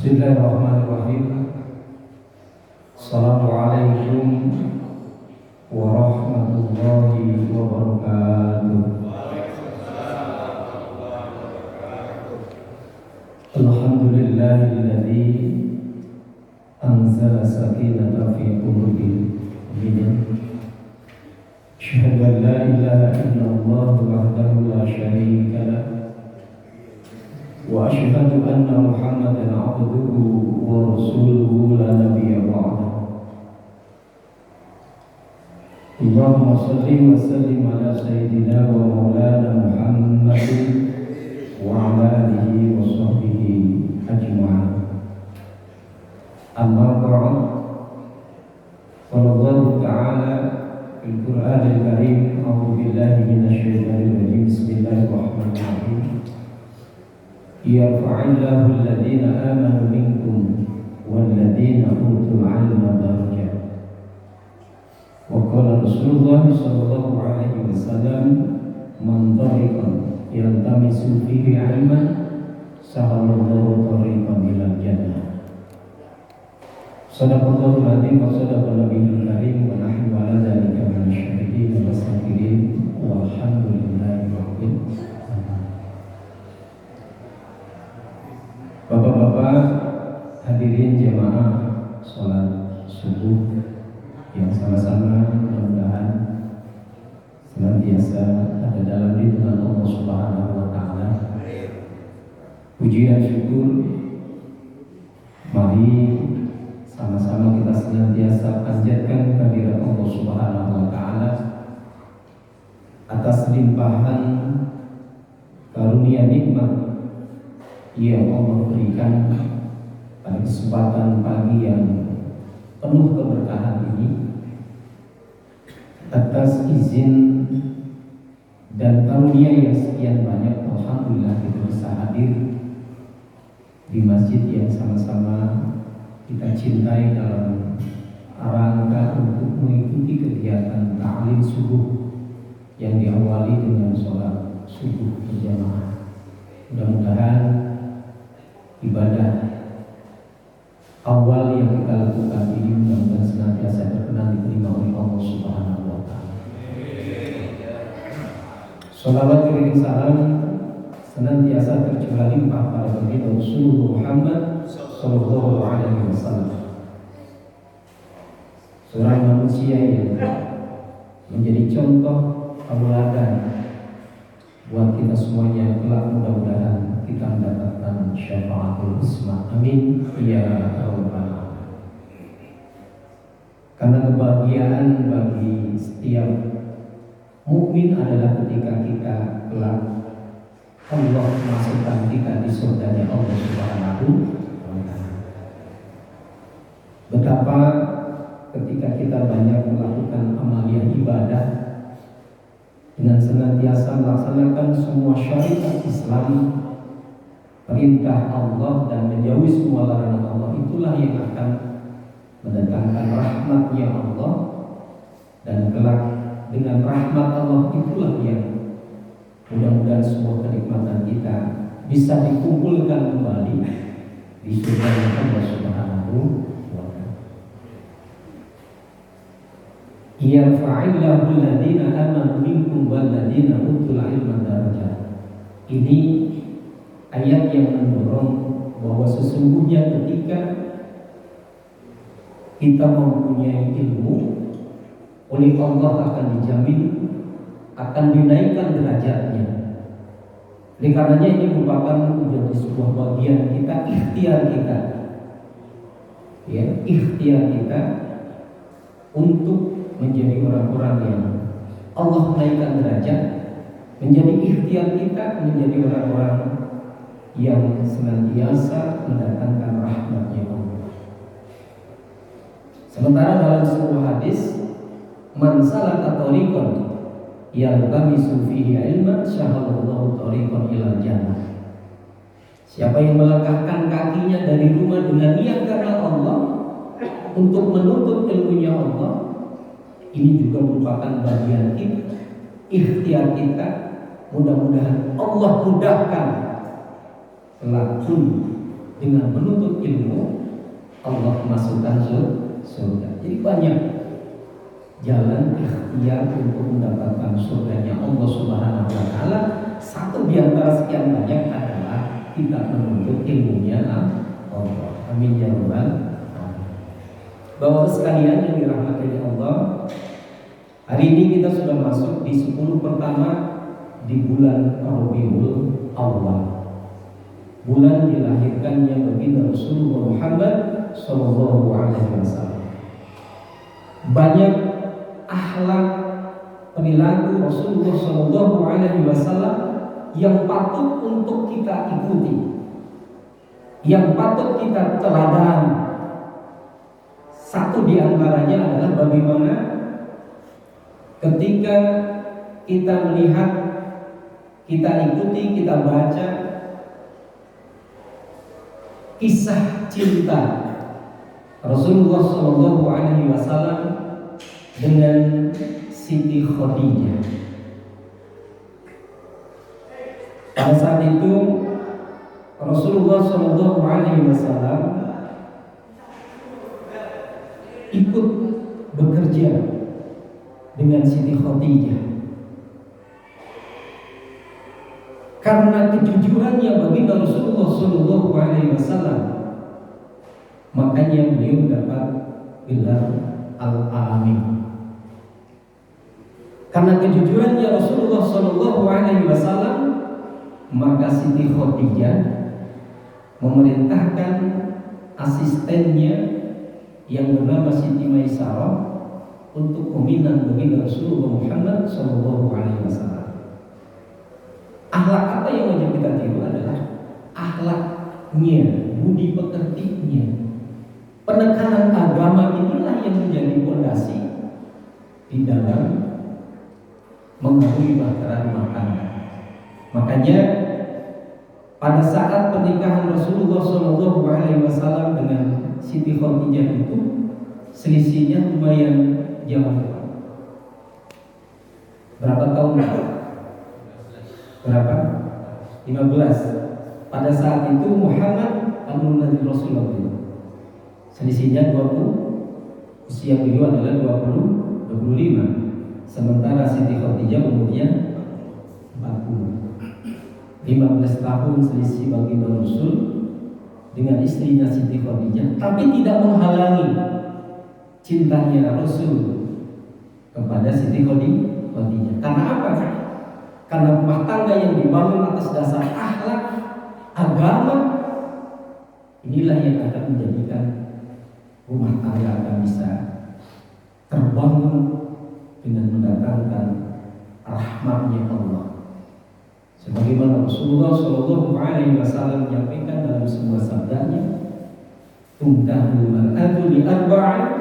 Bismillahirrahmanirrahim. Assalamualaikum warahmatullahi wabarakatuh. Alhamdulillahilladzi anzala sakinata fi qulubil mu'minin. Asyhadu an la ilaha illallah wahdahu la syarika lah. Wa asyhadu anna Muhammadan abduhu wa rasuluhu la nabiyya ba'dahu. Allahumma shalli wa sallim ala sayyidina wa maulana Muhammadin wa ala alihi wa sahbihi ajma'in. Amma ba'd. Qala Allah ta'ala fil Qur'anil Karim, a'udzu billahi minasy syaithanir rajim. Bismillahirrahmanirrahim. Yarfa'illahu alladhina amanu minkum walladhina utul 'ilma darajat. Wa qala Rasulullah sallallahu alaihi wasallam, man tariqan yaltamisu fihi 'ilman sahalallahu tariqan ilal jannah. Sadaqallahul adzim wa sadaqa nabiyul karim wa nahnu 'ala dzalika minasy syahidin wa syakirin walhamdulillahi rabbil alamin. Bapak-bapak hadirin jemaah sholat subuh yang sama-sama mudah-mudahan senantiasa ada dalam lindungan Allah Subhanahu wa taala. Puji dan syukur mari sama-sama kita senantiasa panjatkan kehadirat Allah Subhanahu wa taala atas limpahan karunia nikmat yang Allah berikan pada kesempatan pagi yang penuh keberkahan ini. Atas izin dan karunia yang sekian banyak, alhamdulillah kita bisa hadir di masjid yang sama-sama kita cintai dalam rangka untuk mengikuti kegiatan ta'lim subuh yang diawali dengan sholat subuh berjamaah. Mudah-mudahan ibadah awal yang kita lakukan ini mudah-mudahan senantiasa berkenan diterima oleh Allah Subhanahu wa taala. Shalawat kirim salam senantiasa tercurah limpah pada baginda Rasulullah Muhammad sallallahu alaihi wasallam, seorang manusia yang menjadi contoh tauladan buat kita semuanya kelak. Mudah-mudahan kita mendapatkan syafaatul husna, amin ya rabbal alamin. Karena kebahagiaan bagi setiap mukmin adalah ketika kita kelak Allah masukkan kita di surganya Allah Subhanahu wa taala. Betapa ketika kita banyak melakukan amaliyah ibadah dengan senantiasa melaksanakan semua syariat Islam, perintah Allah dan menjauhi semua larangan Allah, itulah yang akan mendatangkan rahmat-Nya Allah, dan kelak dengan rahmat Allah itulah yang mudah-mudahan semua kenikmatan kita bisa dikumpulkan kembali di surga Allah Subhanahu wa taala. Yarfa'illahu alladhina amanu minkum walladhina utul 'ilma darajat. Ini ayat yang mendorong bahwa sesungguhnya ketika kita mempunyai ilmu, oleh Allah akan dijamin akan dinaikkan derajatnya. Oleh karenanya ini merupakan menjadi sebuah bagian kita, ikhtiar kita, ya, ikhtiar kita untuk menjadi orang-orang yang Allah naikkan derajat, menjadi ikhtiar kita menjadi orang-orang yang senantiasa mendatangkan rahmat-Nya Allah. Sementara dalam sebuah hadis, man salaka tariqan yaltamisu fihi ilman syahallallahu tariqan ilal jannah. Siapa yang melangkahkan kakinya dari rumah dengan niat karena Allah untuk menuntut ilmunya Allah, ini juga merupakan bagian kita, ikhtiar kita. Mudah-mudahan Allah mudahkan kelak pun dengan menuntut ilmu Allah masukkan surga. Jadi banyak jalan ikhtiar untuk mendapatkan surganya Allah Subhanahu wa taala. Satu di antara sekian banyak adalah kita menuntut ilmunya Allah. Amin ya rabbal alamin. Bapak sekalian yang dirahmati Allah, hari ini kita sudah masuk di 10 pertama di bulan Rabiul Awal. Bulan dilahirkannya baginda Rasulullah Muhammad sallallahu alaihi wasallam. Banyak akhlak perilaku Rasulullah sallallahu alaihi wasallam yang patut untuk kita ikuti, yang patut kita teladani. Satu di antaranya adalah bagaimana ketika kita melihat, kita ikuti, kita baca kisah cinta Rasulullah sallallahu alaihi wasallam dengan Siti Khadijah. Pada saat itu Rasulullah sallallahu alaihi wasallam ikut bekerja dengan Siti Khadijah karena kejujurannya baginda Rasulullah sallallahu alaihi wasallam, makanya beliau dapat gelar Al-Amin. Karena kejujurannya Rasulullah sallallahu alaihi wasallam, maka Siti Khadijah memerintahkan asistennya yang bernama Siti Maisarah untuk meminang baginda Rasulullah Muhammad sallallahu alaihi wasallam. Akhlak apa yang wajib kita tiru adalah akhlaknya, budi pekertinya. Penekanan agama inilah yang menjadi fondasi di dalam mengakhiri bahtera rumah tangga. Makanya pada saat pernikahan Rasulullah sallallahu alaihi wasallam dengan Siti Khadijah itu selisihnya lumayan jauh. Berapa tahun? Berapa? 15. Pada saat itu Muhammad amrun nabi Rasulullah. Selisihnya 20. Usia beliau adalah 25. Sementara Siti Khadijah umurnya 40. 15 tahun selisih baginda Rasul dengan istrinya Siti Khadijah, tapi tidak menghalangi cintanya Rasul kepada Siti Khadijah. Karena apa? Karena rumah tangga yang dibangun atas dasar akhlak, agama, inilah yang akan menjadikan rumah tangga akan bisa terbangun dengan mendatangkan rahmatnya Allah. Sebagaimana Rasulullah sallallahu alaihi wasallam menyampaikan dalam sebuah sabdanya, "Tunkahul mar'atu li arba'in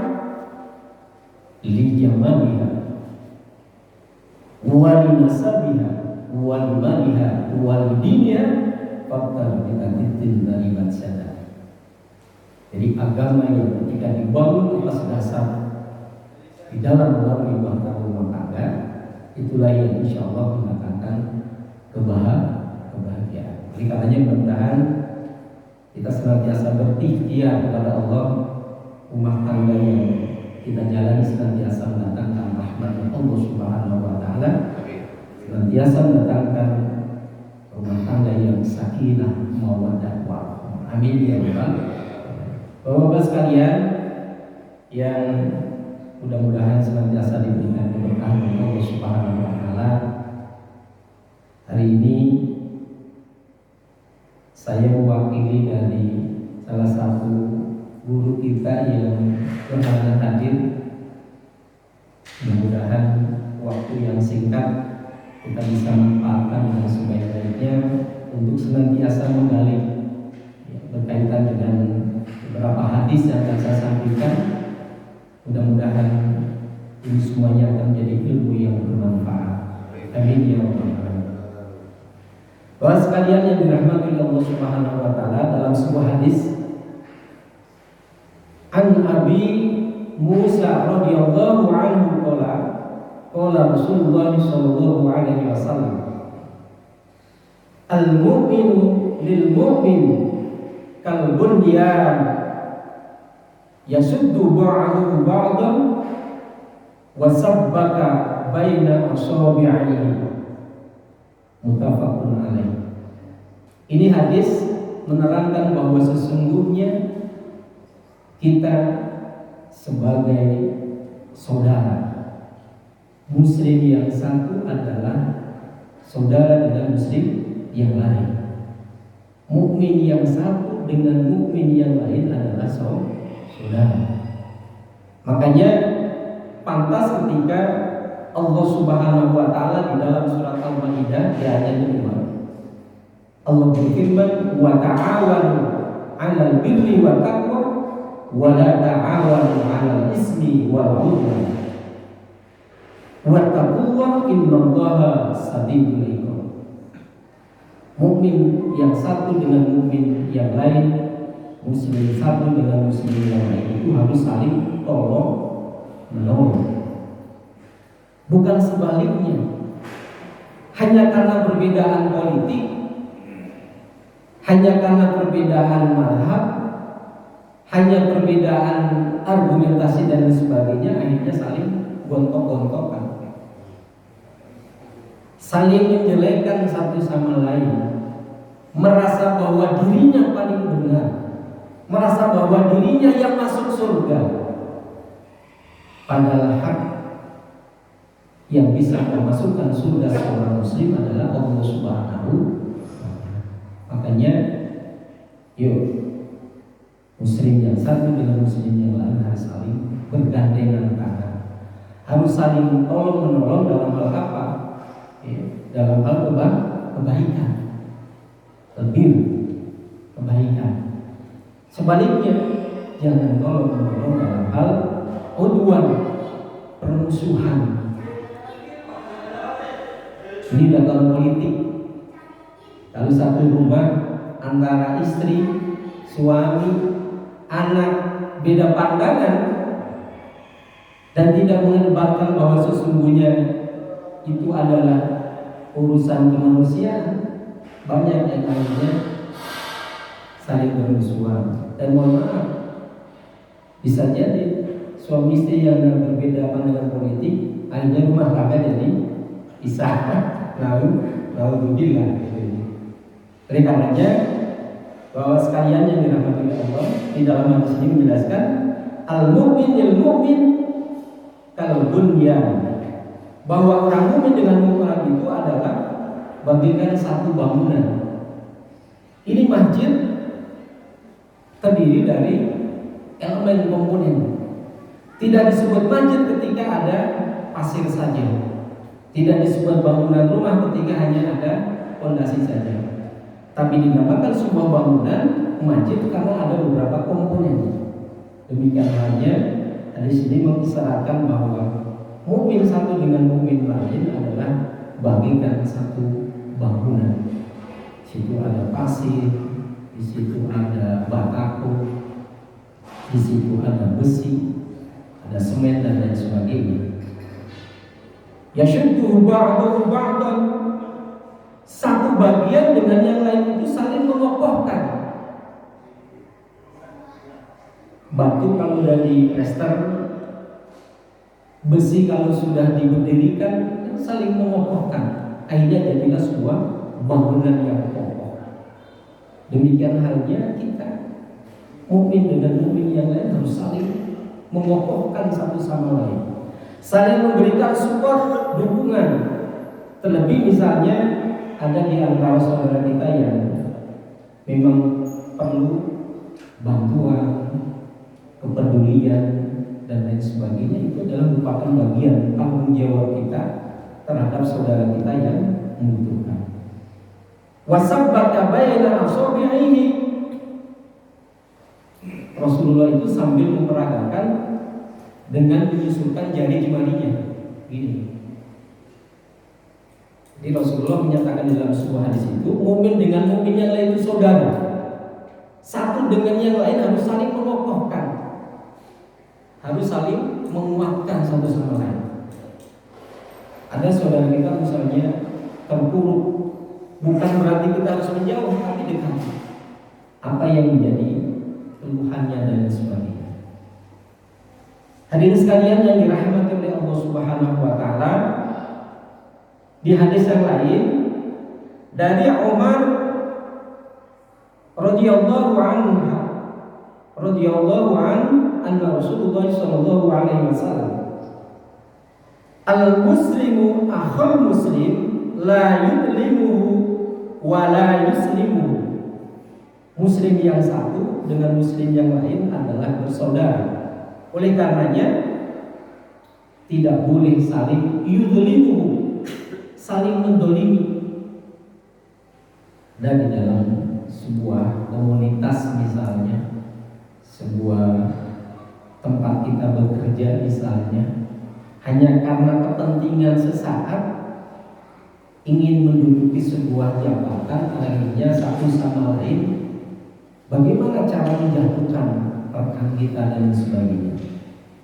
li jamaliha wa li nasabiha wa li maliha wa li diniha faqad bi'adil dari mansada." Jadi agama yang ketika dibangun atas dasar di dalam melalui bahtera rumah tangga, itulah yang insyaallah mendatangkan kebahagiaan. Oleh karenanya mudah-mudahan kita senantiasa berikhtiar kepada Allah, rumah tangga yang kita jalani senantiasa mendatangkan rahmat Allah Subhanahu wa taala, senantiasa mendatangkan rumah tangga yang sakinah, mawaddah, warahmah. Amin ya rabbal alamin. Bapak-bapak sekalian yang mudah-mudahan senantiasa diberikan keberkahan oleh Allah Subhanahu wa taala, hari ini saya mewakili dari salah satu guru kita yang berhalangan hadir. Mudah-mudahan waktu yang singkat kita bisa manfaatkan dengan sebaik-baiknya untuk senantiasa menggali berkaitan dengan beberapa hadis yang akan saya sampaikan. Mudah-mudahan ini semuanya akan menjadi ilmu yang bermanfaat. Amin ya rabbal alamin. Bapak sekalian yang dirahmati Allah Subhanahu wa taala, dalam sebuah hadis An Abi Musa radhiyallahu anhu qala Rasulullah sallallahu alaihi wasallam, al-mu'minu lil mu'min kal bunyan yasuddu ba'duhu ba'dan wa sabbaka baina asabi'ihi. Muttafaqun alaih. Ini hadis menerangkan bahwa sesungguhnya kita sebagai saudara, muslim yang satu adalah saudara dengan muslim yang lain. Mukmin yang satu dengan mukmin yang lain adalah saudara. Makanya pantas ketika Allah Subhanahu wa taala di dalam surat Al-Maidah di ayat 5 Allah berfirman, wa ta'awanu 'alal birri wat taqwa wa la ta'awanu 'alal ismi wal 'udwan wattaqullaha innallaha shadidul 'iqab. Mukmin yang satu dengan mukmin yang lain, muslim satu dengan muslim yang lain itu harus saling tolong menolong. Bukan sebaliknya. Hanya karena perbedaan politik, hanya karena perbedaan mazhab, hanya perbedaan argumentasi dan sebagainya, akhirnya saling gontok-gontokan, saling menjelekkan satu sama lain, merasa bahwa dirinya paling benar, merasa bahwa dirinya yang masuk surga. Padahal hak yang bisa memasukkan surga seorang muslim adalah Allah Subhanahu. Makanya yuk, muslim yang satu dengan muslim yang lain harus saling bergandengan tangan, harus saling tolong menolong dalam hal apa? Dalam hal kebaikan, lebih kebaikan. Sebaliknya, jangan tolong menolong dalam hal udwan, permusuhan. Ini dalam politik. Kalau satu rumah antara istri, suami, anak beda pandangan dan tidak mengedepankan bahwa sesungguhnya itu adalah urusan kemanusiaan, banyak yang akhirnya saling bermusuhan. Dan mohon maaf, bisa jadi suami istri yang berbeda pandangan politik akhirnya rumah tangga jadi pisah. Lalu bilang. Oleh karenanya bahwa sekalian yang dirahmati Allah, di dalam hadis ini menjelaskan al-mu'min kal bunyan, bahwa orang mukmin dengan orang itu adalah bagaikan satu bangunan. Ini masjid terdiri dari elemen komponen. Tidak disebut masjid ketika ada pasir saja. Tidak disebut bangunan rumah ketika hanya ada fondasi saja. Tapi dinamakan sebuah bangunan masjid karena ada beberapa komponen. Demikian halnya di sini mengisyaratkan bahwa mukmin satu dengan mukmin lain adalah bagaikan satu bangunan. Di situ ada pasir, di situ ada batako, di situ ada besi, ada semen dan lain sebagainya. Yashuddu ba'duhu ba'dan, satu bagian dengan yang lain itu saling mengokohkan. Batu kalau sudah diplester, besi kalau sudah diberdirikan, saling mengokohkan. Akhirnya jadilah sebuah bangunan yang kokoh. Demikian halnya kita, mukmin dengan mukmin yang lain harus saling mengokohkan satu sama lain, saling memberikan support, dukungan. Terlebih misalnya ada di antara saudara kita yang memang perlu bantuan, kepedulian dan lain sebagainya, itu adalah merupakan bagian tanggung jawab kita terhadap saudara kita yang membutuhkan. Wasabbaka baina asabi'ihi, Rasulullah itu sambil memperagakan dengan menyusulkan jari jemarinya. Gini. Jadi Rasulullah menyatakan dalam sebuah hadis itu, mukmin dengan mukmin yang lain itu saudara. Satu dengan yang lain harus saling mengokohkan, harus saling menguatkan satu sama lain. Ada saudara kita misalnya terpuruk, bukan berarti kita harus menjauh, tapi dekat. apa yang menjadi keluhannya dan sebagainya. Hadirin sekalian yang dirahmati oleh Allah Subhanahu wa taala, di hadis yang lain dari Umar radhiyallahu anna Rasulullah sallallahu alaihi wasallam, al-muslimu akhul muslim la yudlimuhu wa la yuslimuhu. Muslim yang satu dengan muslim yang lain adalah bersaudara. Oleh karenanya tidak boleh saling yudlimuhu, saling mendolimi. Dan di dalam sebuah komunitas misalnya, sebuah tempat kita bekerja misalnya, hanya karena kepentingan sesaat ingin menduduki sebuah jabatan, akhirnya satu sama lain bagaimana cara menjatuhkan rekan kita dan sebagainya.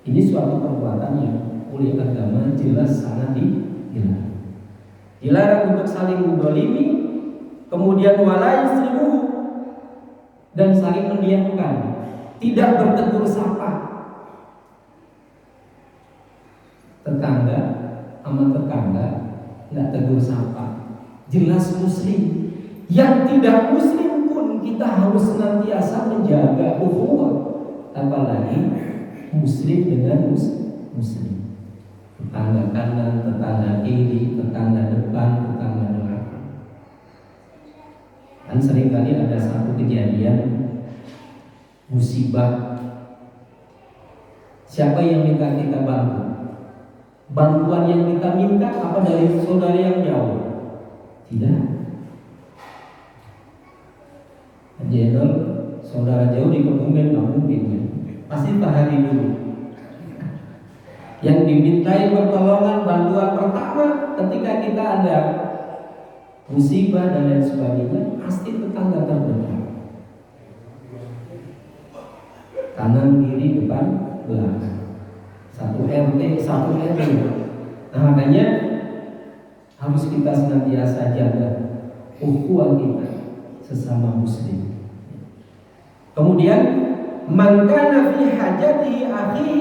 Ini suatu perbuatan yang oleh agama jelas sangat dilarang. Dilarang untuk saling mendolimi, kemudian wala yuslimu, dan saling mendiamkan, tidak bertegur sapa. Tetangga sama tetangga nggak tegur sapa, jelas muslim. Yang tidak muslim pun kita harus senantiasa menjaga ukhuwah, apalagi muslim dengan muslim. Tetangga kanan, tetangga kiri, tetangga depan, tetangga belakang. Kan seringkali ada satu kejadian musibah, siapa yang minta kita bantu? Bantuan yang kita minta apa dari saudara yang jauh? Tidak. Jenderal saudara jauh di Kebumen nggak mungkin ya. Pasti tahari dulu. Yang dimintai pertolongan bantuan pertama ketika kita ada musibah dan lain sebagainya, pasti tetangga terdekat. Kanan kiri depan belakang. Satu RT, satu RW. Nah, makanya harus kita senantiasa jaga ukhuwah kita sesama muslim. Kemudian, man kana fi hajati akhihi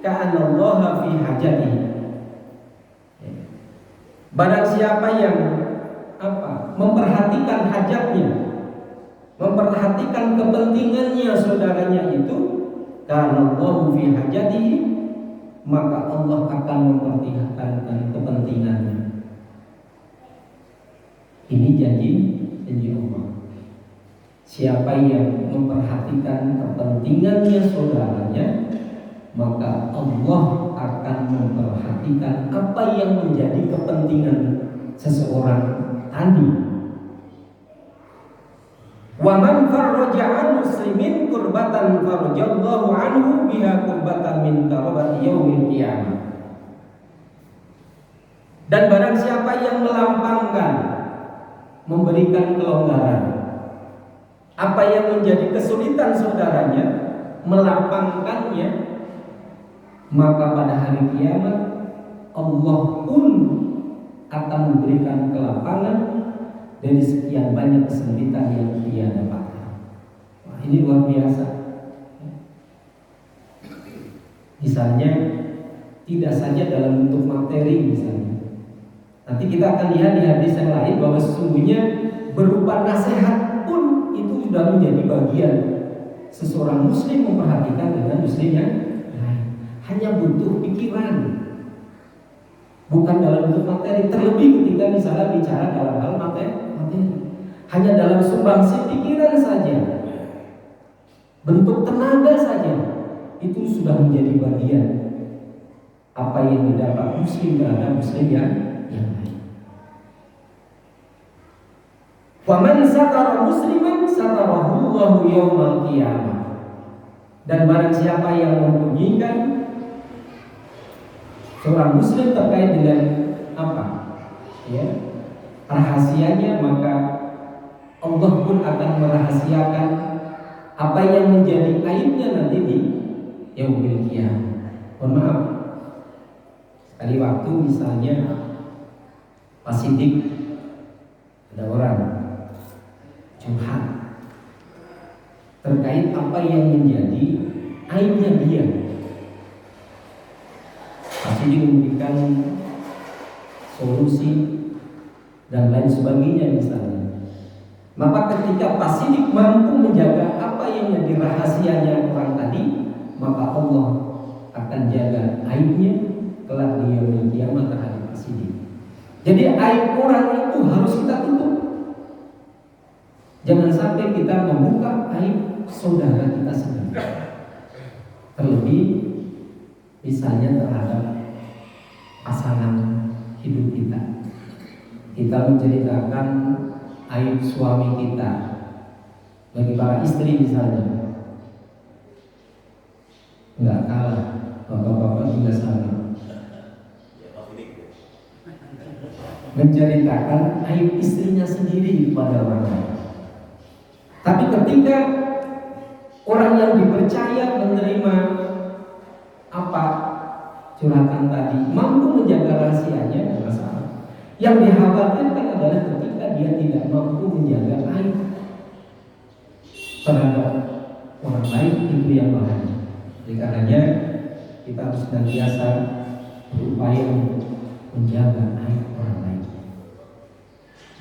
ka'annallaha fi hajati. Barang siapa yang memperhatikan hajatnya, memperhatikan kepentingannya saudaranya itu, ka'anallahu fi hajatihi, maka Allah akan memperhatikan kepentingannya. Ini janji Allah. Siapa yang memperhatikan kepentingannya saudaranya, maka Allah akan memperhatikan apa yang menjadi kepentingan seseorang tadi. Wa man farraja an muslimin kurbatan farajallahu anhu biha kurbatan min karabati yaumil qiyamah. Dan barang siapa yang melampangkan, memberikan kelonggaran, apa yang menjadi kesulitan saudaranya, melapangkannya, maka pada hari kiamat Allah pun akan memberikan kelapangan dari sekian banyak kesulitan yang dia dapatkan. Wah, ini luar biasa. Misalnya tidak saja dalam bentuk materi misalnya. Nanti kita akan lihat di hadis yang lain bahwa sesungguhnya berupa nasihat pun itu sudah menjadi bagian seseorang muslim memperhatikan dengan muslim yang lain. Hanya butuh pikiran, bukan dalam bentuk materi. Terlebih ketika misalnya bicara dalam hal materi, hanya dalam sumbangsi pikiran saja, bentuk tenaga saja, itu sudah menjadi bagian apa yang didapat muslim terhadap muslim yang lain. Faman satara musliman satarahu Allahu yaumal qiyamah. Dan barang siapa yang menyembunyikan seorang muslim terkait dengan rahasianya, maka Allah pun akan merahasiakan apa yang menjadi aibnya nanti di yaumil qiyamah. Mohon maaf, sekali waktu misalnya Pak Sidik, ada orang curhat, terkait apa yang menjadi aibnya dia. Pasti memberikan solusi dan lain sebagainya misalnya. Maka ketika Pasidik mampu menjaga apa yang menjadi rahasianya orang tadi, maka Allah akan jaga aibnya kelak di yaumil kiamat terhadap Pasidik. Jadi aib orang itu harus kita tutup. Jangan sampai kita membuka aib saudara kita sendiri. Terlebih misalnya terhadap pasangan hidup kita. Kita menceritakan aib suami kita. Bagi para istri misalnya, nggak kalah, bapak-bapak juga sama. Menceritakan aib istrinya sendiri kepada orang lain. Tapi ketika orang yang dipercaya menerima apa curhatan tadi, mampu menjaga rahasianya, tidak masalah. Yang dikhawatirkan adalah ketika dia tidak mampu menjaga aib terhadap orang lain, itu yang bahaya. Oleh karenanya kita harus senantiasa berupaya untuk menjaga aib orang lain.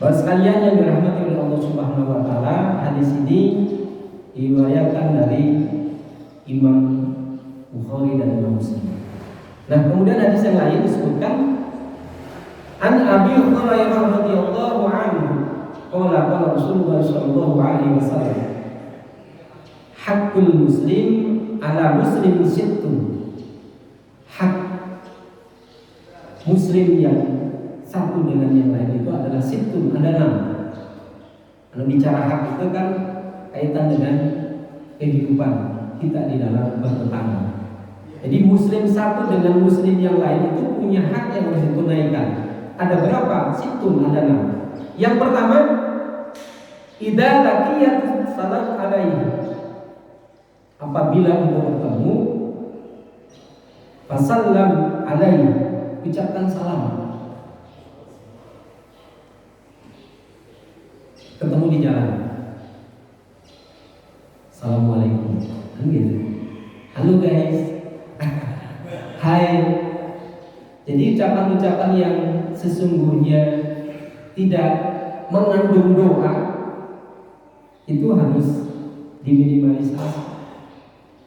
Bapak sekalian yang dirahmati oleh Allah Subhanahu wa taala, hadis ini diriwayatkan dari Imam Bukhari dan Imam Muslim. Nah, kemudian hadis yang lain disebutkan An Abi Hurairah radhiyallahu anhu qala Rasulullah sallallahu alaihi wasallam haqqul muslim ala muslim sittun. Hak muslim yang satu dengan yang lain itu adalah sittun, ada 6. Kalau bicara hak itu kan kaitan dengan kehidupan kita di dalam bertetangga. Jadi muslim satu dengan muslim yang lain itu punya hak yang harus ditunaikan. Ada berapa? Sittun, ada 6. Yang pertama, idza laqiyat salat alaihi. Apabila engkau bertemu, fasallam alaihi, ucapkan salam. Ketemu di jalan, assalamualaikum, kan gitu. Halo guys, hai. Jadi ucapan-ucapan yang sesungguhnya tidak mengandung doa itu harus diminimalisasi.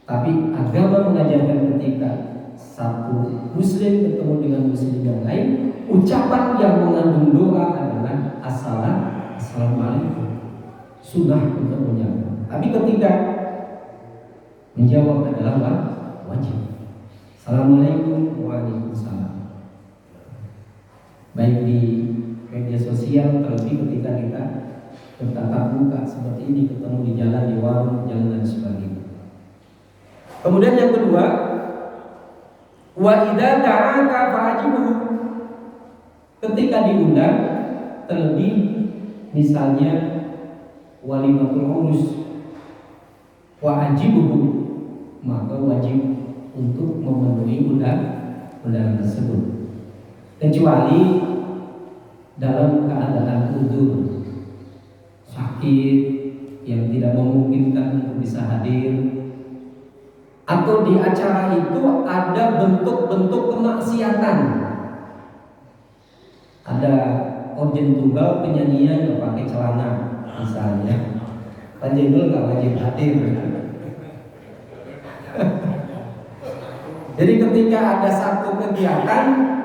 Tapi agama mengajarkan ketika satu muslim ketemu dengan muslim yang lain, ucapan yang mengandung doa adalah assalamualaikum, sunnah untuk menjawab. Tapi ketika menjawab adalah wajib. Assalamualaikum, waalaikumsalam. Baik di media sosial, terlebih ketika kita bertatap muka seperti ini, ketemu di jalan, di warung, jalan dan sebagainya. Kemudian yang kedua, wa idza ta'aka fa'ajibuhu. Ketika diundang, terlebih misalnya walimatul urus, wa'ajibuhu, maka wajib untuk memenuhi undangan tersebut. Kecuali dalam keadaan udzur, sakit yang tidak memungkinkan untuk bisa hadir, atau di acara itu ada bentuk-bentuk kemaksiatan. Ada organ tunggal penyanyian nggak pakai celana misalnya, penjengkel nggak wajib hadir. Jadi ketika ada satu kegiatan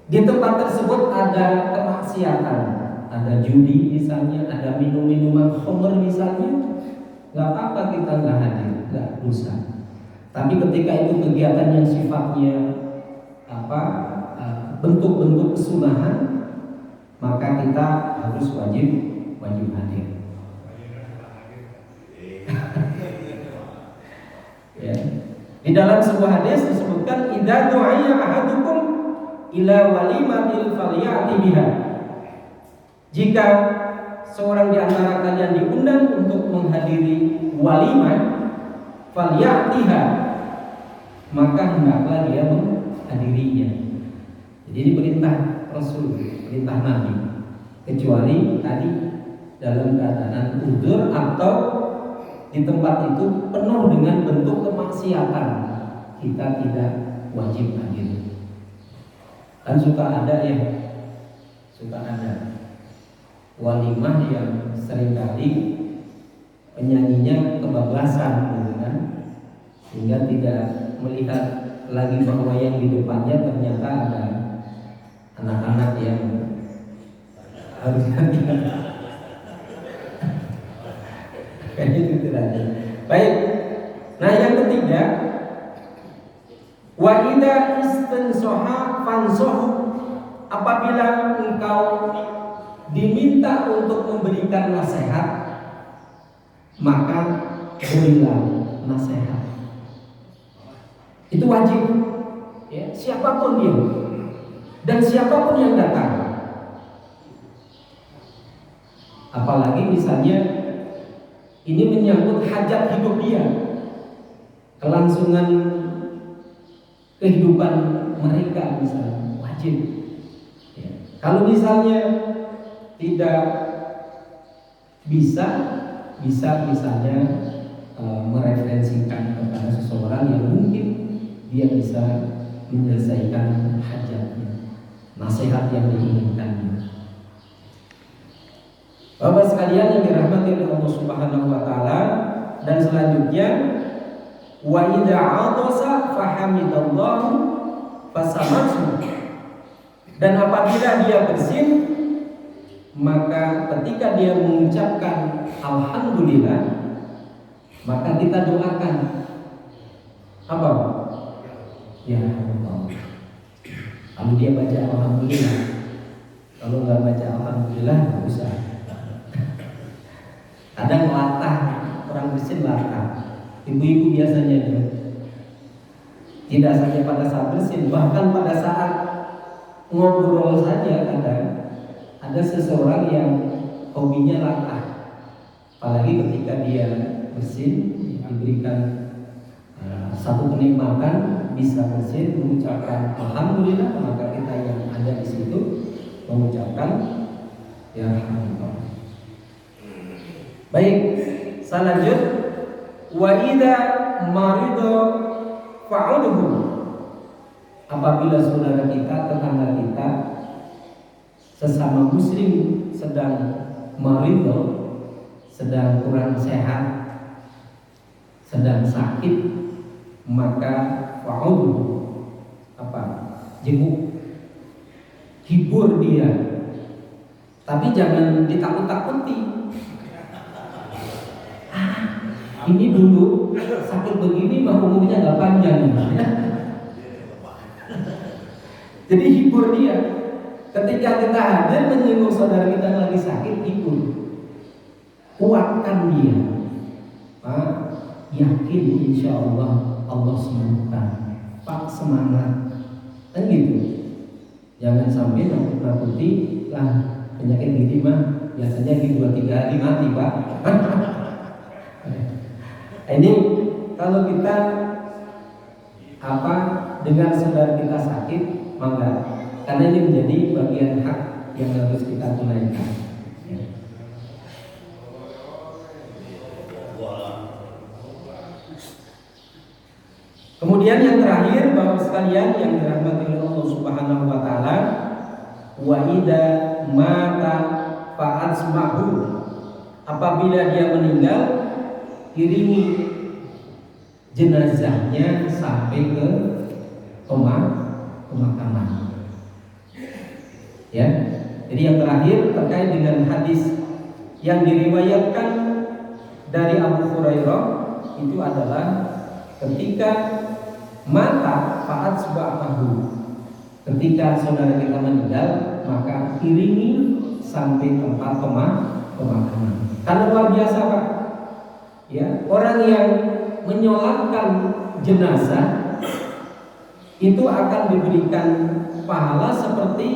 di tempat tersebut ada kemaksiatan, ada judi misalnya, ada minum-minuman khamr misalnya, nggak apa-apa kita nggak hadir, nggak dosa. Tapi ketika itu kegiatan yang sifatnya bentuk-bentuk kesunahan, maka kita harus wajib hadir. Ya. Di dalam sebuah hadis disebutkan idza du'iya ahadukum ila walimatil falyati biha. Jika seorang di antara kalian diundang untuk menghadiri walimah, falyatiha, maka hendaklah dia menghadirinya. Jadi ini perintah Rasul, perintah Nabi. Kecuali tadi dalam keadaan udzur atau di tempat itu penuh dengan bentuk kemaksiatan, kita tidak wajib hadir. Kan suka ada walimah yang seringkali penyanyinya kebablasan gitu kan, sehingga tidak melihat lagi bahwa yang di depannya ternyata ada anak-anak yang harus kayaknya itu aja. Baik. Nah, yang ketiga, wa idza istansaha fansahu, apabila engkau diminta untuk memberikan nasihat, maka berilah nasihat. Itu wajib, ya, siapapun dia dan siapapun yang datang. Apalagi misalnya ini menyangkut hajat hidup dia, kelangsungan kehidupan mereka, misalnya wajib. Ya. Kalau misalnya tidak bisa misalnya mereferensikan kepada seseorang yang mungkin dia bisa menyelesaikan hajatnya, nasihat yang diinginkannya. Bapak sekalian yang dirahmati oleh Allah Subhanahu wa taala, dan selanjutnya wa idza 'atasa fahamidallahu fasamathu, dan apabila dia bersin, maka ketika dia mengucapkan alhamdulillah, maka kita doakan apa? Ya Allah. Kalau dia baca alhamdulillah, kalau nggak baca alhamdulillah nggak usah. Kadang latah, orang bersin latah. Ibu-ibu biasanya juga. Tidak saja pada saat bersin, bahkan pada saat ngobrol saja kadang ada seseorang yang hobinya latah. Apalagi ketika dia bersin, diberikan satu kenikmatan, bisa bersin, mengucapkan alhamdulillah, maka kita yang ada di situ mengucapkan ya alhamdulillah. Baik, selanjut wa idza marida fa'udhu, apabila saudara kita, tetangga kita, sesama muslim sedang marido, sedang kurang sehat, sedang sakit, maka fa'udhu, apa? Jenguk, hibur dia, tapi jangan ditakut-takuti. Ini dulu sakit begini mah umurnya nggak panjang. Jadi hibur dia. Ketika kita hadir menyinggung saudara kita yang lagi sakit, hibur, kuatkan dia. Pak, yakin insya Allah Allah sembuhkan. Pak, semangat. Kan gitu. Jangan sampai nakut-nakuti lah, penyakit gini mah biasanya di 2-3 hari mati, Pak. Ini kalau kita dengan saudara kita sakit, maka karena ini menjadi bagian hak yang harus kita tunaikan. Kemudian yang terakhir, Bapak sekalian yang dirahmati oleh Allah Subhanahu wa taala, wa idza mata fa'asmahu, apabila dia meninggal, iringi jenazahnya sampai ke pemakaman. Ya. Jadi yang terakhir terkait dengan hadis yang diriwayatkan dari Abu Hurairah, itu adalah ketika mata faat subahu, ketika saudara kita meninggal, maka iringi sampai tempat pemakaman. Karena luar biasa, Pak. Ya, orang yang menyolatkan jenazah itu akan diberikan pahala seperti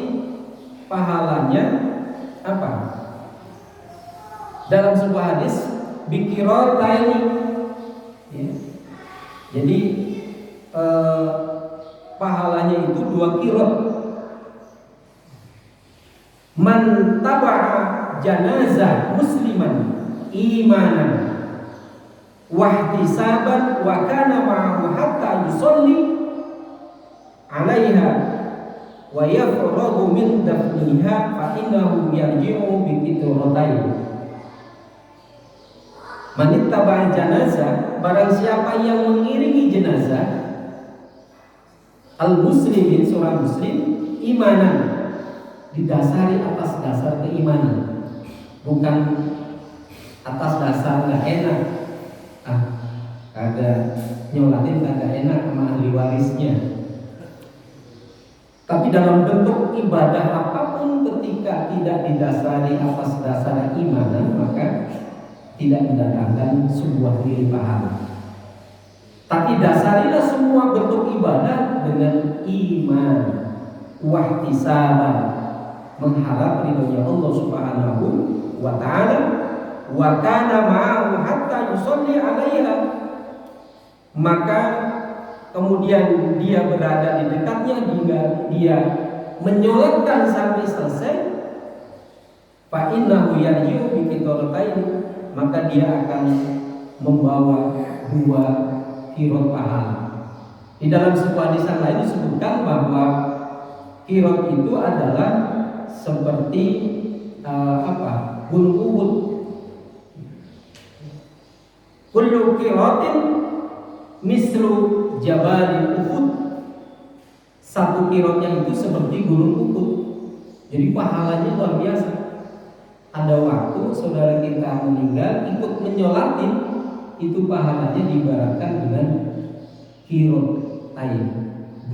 pahalanya apa? Dalam sebuah hadis bikiror taini. Ya. Jadi pahalanya itu 2 kirot. Man taba'a janazah musliman imanan wahtisaban wa kana ma'ahu hatta yusalli 'alaiha wa yafraghu min dafniha fa innahu yarji'u bi kitratain. Manittaba janazah, barang siapa yang mengiringi jenazah al-muslimin, seorang muslim, imanan, didasari atas dasar keimanan, bukan atas dasar gak enak. Kagak nyolatin kagak enak sama ahli warisnya. Tapi dalam bentuk ibadah apapun ketika tidak didasari atas dasar keimanan, maka tidak mendatangkan sebuah nilai pahala. Tapi dasarilah semua bentuk ibadah dengan iman, wahtisaban, mengharap ridhonya Allah Subhanahu wa ta'ala, wa kana ma'ahu hatta yusalli 'alaiha, maka kemudian dia berada di dekatnya hingga dia menyolatkan sampai selesai. Fa innahu yarji'u bi kitratain, maka dia akan membawa 2 qirot pahala. Di dalam sebuah hadis lain disebutkan bahwa qirot itu adalah seperti gunung Uhud. Kullu qiratin mislu jabal Uhud. Satu qirotnya itu seperti gunung Uhud. Jadi pahalanya luar biasa. Ada waktu saudara kita meninggal ikut menyolatin, itu pahalanya diibaratkan dengan qirot tain, 2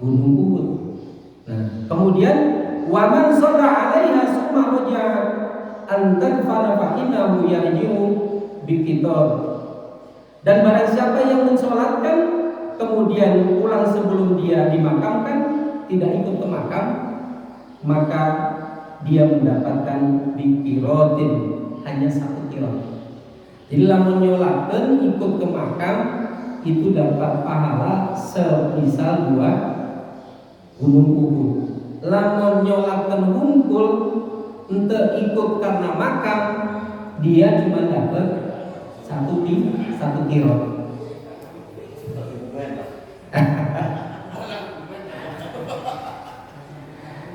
gunung Uhud. Nah, kemudian wa man shalla 'alaiha summa raja'a an tadfana fa innahu yarji'u bi qitar. Dan barang siapa yang mensolatkan kemudian pulang sebelum dia dimakamkan, tidak ikut ke makam, maka dia mendapatkan biqirotin, hanya 1 qirot. Jadi lamun nyolakeun ikut ke makam itu dapat pahala semisal 2 gunung Uhud. Lamun nyolakeun hungkul ente ikut karena makam, dia cuma dapat 1 qirot.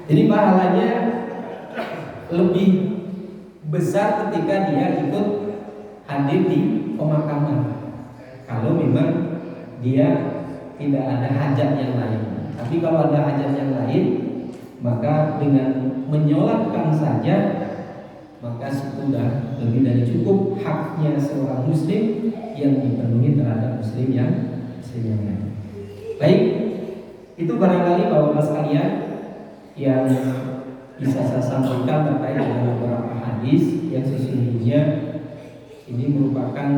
Jadi pahalanya lebih besar ketika dia ikut hadir di pemakaman, kalau memang dia tidak ada hajat yang lain. Tapi kalau ada hajat yang lain, maka dengan menyolatkan saja, maka sudah lebih dari cukup haknya seorang muslim yang dipenuhi terhadap muslim yang lain. Baik, itu barangkali Bapak-Bapak sekalian yang bisa saya sampaikan terkait dengan beberapa hadis yang sesungguhnya ini merupakan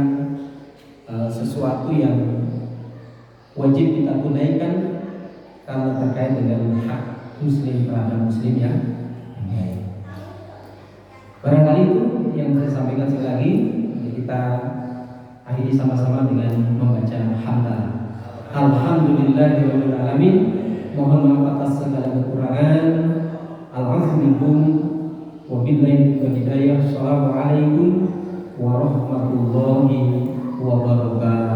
sesuatu yang wajib kita tunaikan karena terkait dengan hak muslim terhadap muslim yang lain. Barangkali itu yang saya sampaikan sekali lagi. Kita akhiri sama-sama dengan membaca hamdalah. Alhamdulillahirabbil alamin. Mohon maaf atas segala kekurangan. Alhamdulillah wabillahi hidayah. Assalamualaikum warahmatullahi wabarakatuh.